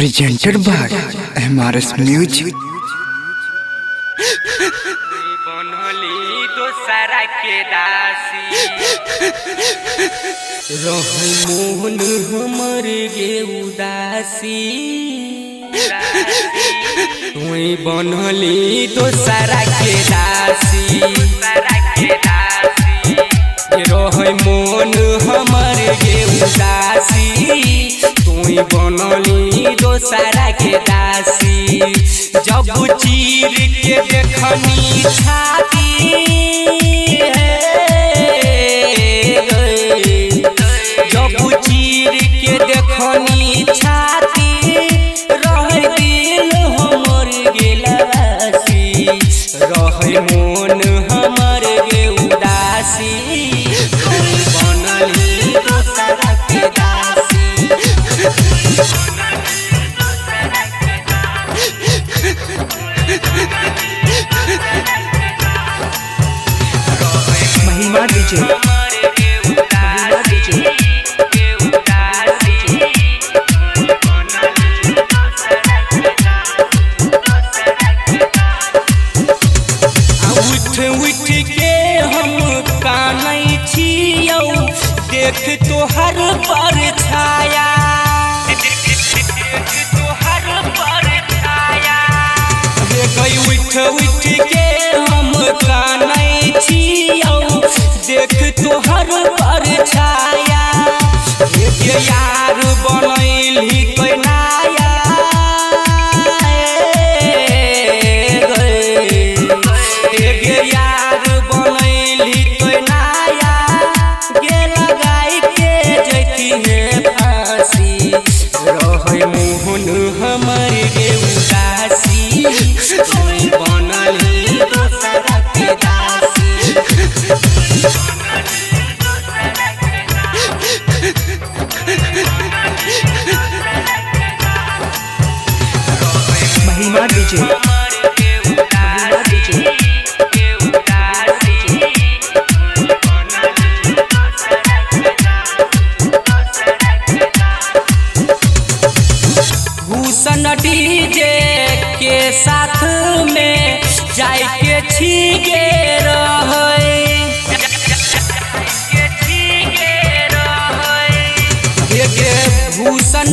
presented by MRS Music। बनली तो सारा के दासी रहै मोहन हमर गे उदासी तुई बनली तो सारा के दासी रहै मोहन हमर गे उदासी तुई बनली तो सारा के दासी जब चीर के देखनी छाती जब चीर के देखनी छाती रह दिल हमर गेलासी रह मन हमर गे उदासी बनली दोसरा के दासी महिमा डीजे उठ के हम कानै छियौ देख तोहर पर छाया उठ के हम कानै छियौ देख तोहर पर छाया यार बनैली कैनाया यार बनैली कैनाया गे लगाई के जैती है फांसी रहै मोहन हमर गे उदासी बनली दोसरा के दासी महिमा डीजे भूषण डीजे के साथ में जाय के छीगे रहै भूषण